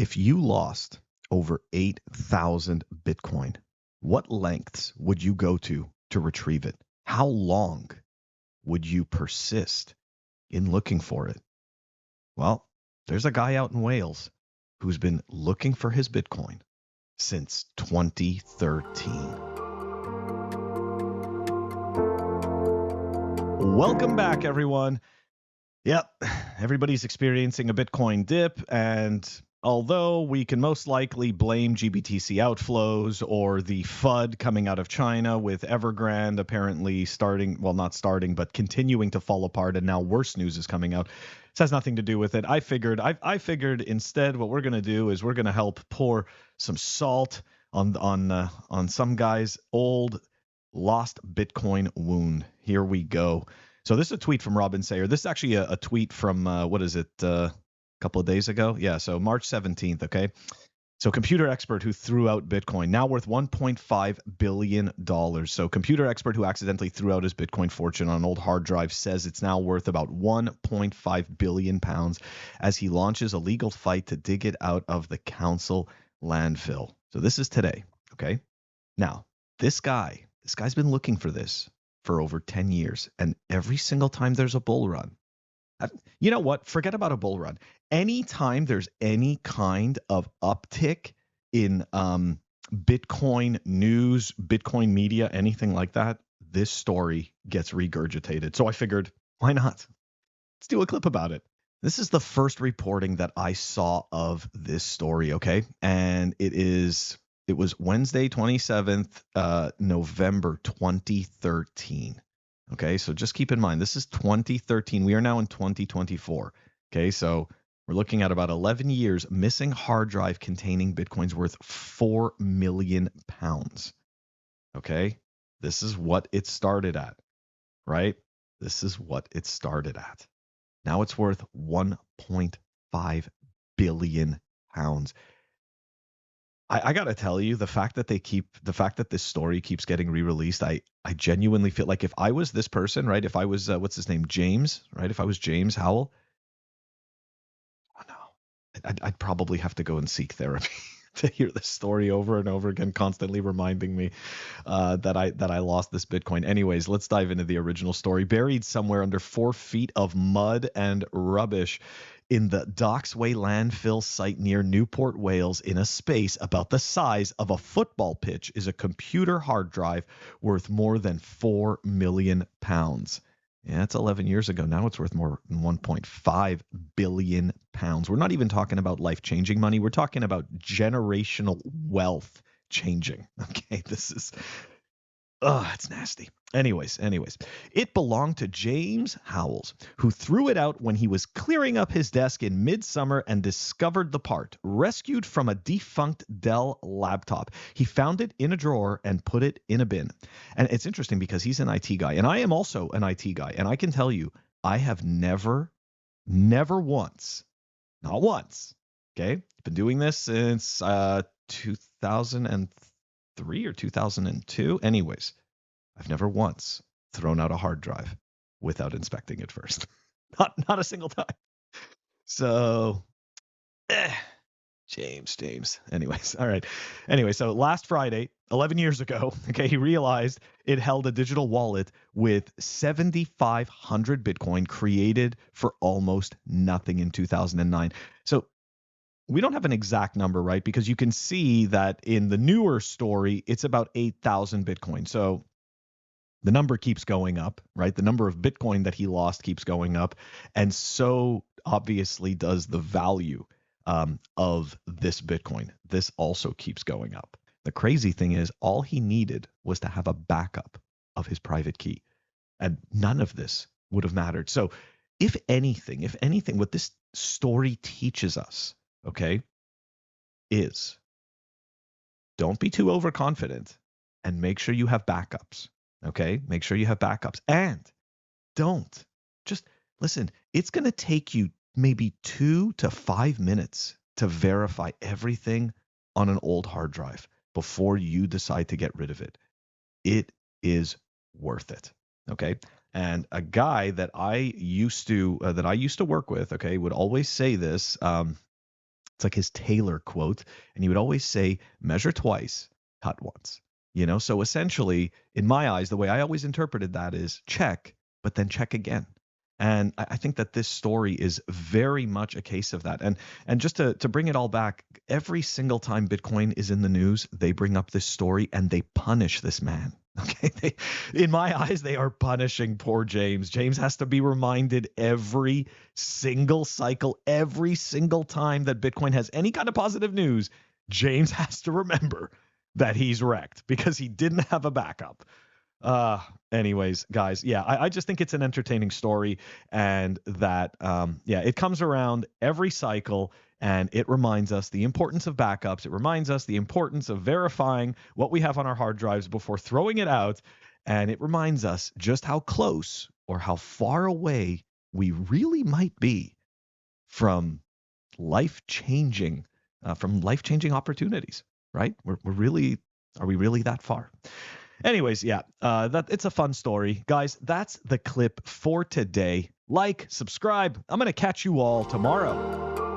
If you lost over 8,000 Bitcoin, what lengths would you go to retrieve it? How long would you persist in looking for it? Well, there's a guy out in Wales who's been looking for his Bitcoin since 2013. Welcome back, everyone. Yep, everybody's experiencing a Bitcoin dip, and although we can most likely blame GBTC outflows or the FUD coming out of China with Evergrande apparently not starting, but continuing to fall apart, and now worse news is coming out. This has nothing to do with it. I figured instead what we're going to do is we're going to help pour some salt on some guy's old lost Bitcoin wound. Here we go. So this is a tweet from Robin Sayer. This is actually a tweet from, a couple of days ago? Yeah, so March 17th, okay? So computer expert who threw out Bitcoin, now worth $1.5 billion. So computer expert who accidentally threw out his Bitcoin fortune on an old hard drive says it's now worth about 1.5 billion pounds as he launches a legal fight to dig it out of the council landfill. So this is today, okay? Now, this guy's been looking for this for over 10 years. And every single time there's a bull run, you know what? Forget about a bull run. Anytime there's any kind of uptick in Bitcoin news, Bitcoin media, anything like that, this story gets regurgitated. So I figured, why not? Let's do a clip about it. This is the first reporting that I saw of this story, okay? And it was Wednesday, 27th, November 2013. Okay, so just keep in mind, this is 2013. We are now in 2024. Okay, so we're looking at about 11 years. Missing hard drive containing Bitcoins worth 4 million pounds. Okay, this is what it started at, right? This is what it started at. Now it's worth 1.5 billion pounds. I got to tell you, the fact that this story keeps getting re-released, I genuinely feel like if I was this person, right? If I was, what's his name? James, right? If I was James Howell, oh no, I'd probably have to go and seek therapy to hear this story over and over again, constantly reminding me that I lost this Bitcoin. Anyways, let's dive into the original story. Buried somewhere under 4 feet of mud and rubbish in the Docksway landfill site near Newport, Wales, in a space about the size of a football pitch, is a computer hard drive worth more than 4 million pounds. Yeah, that's 11 years ago. Now it's worth more than 1.5 billion pounds. We're not even talking about life-changing money. We're talking about generational wealth changing. Okay, this is, it's nasty. Anyways, it belonged to James Howells, who threw it out when he was clearing up his desk in midsummer and discovered the part. Rescued from a defunct Dell laptop, he found it in a drawer and put it in a bin. And it's interesting because he's an IT guy, and I am also an IT guy, and I can tell you, I have never once, not once, okay, been doing this since 2003 or 2002. Anyways, I've never once thrown out a hard drive without inspecting it first. Not a single time. So, James. Anyways, all right. Anyway, so last Friday, 11 years ago, okay, he realized it held a digital wallet with 7,500 Bitcoin created for almost nothing in 2009. So we don't have an exact number, right? Because you can see that in the newer story, it's about 8,000 Bitcoin. So the number keeps going up, right? The number of Bitcoin that he lost keeps going up. And so obviously does the value of this Bitcoin. This also keeps going up. The crazy thing is all he needed was to have a backup of his private key. And none of this would have mattered. So if anything, what this story teaches us, okay, is don't be too overconfident and make sure you have backups. Okay, make sure you have backups, and don't just listen. It's going to take you maybe 2 to 5 minutes to verify everything on an old hard drive before you decide to get rid of it. It is worth it. Okay, and a guy that I used to work with, okay, would always say this. It's like his Taylor quote. And he would always say, measure twice, cut once. So essentially, in my eyes, the way I always interpreted that is check, but then check again. And I think that this story is very much a case of that. And just to bring it all back, every single time Bitcoin is in the news, they bring up this story and they punish this man. Okay, in my eyes, they are punishing poor James. James has to be reminded every single cycle, every single time that Bitcoin has any kind of positive news, James has to remember that he's wrecked because he didn't have a backup. Anyways, guys, yeah, I just think it's an entertaining story, and that, it comes around every cycle, and it reminds us the importance of backups. It reminds us the importance of verifying what we have on our hard drives before throwing it out, and it reminds us just how close or how far away we really might be from life-changing opportunities, right? Are we really that far? Anyways, yeah, it's a fun story. Guys, that's the clip for today. Like, subscribe. I'm going to catch you all tomorrow.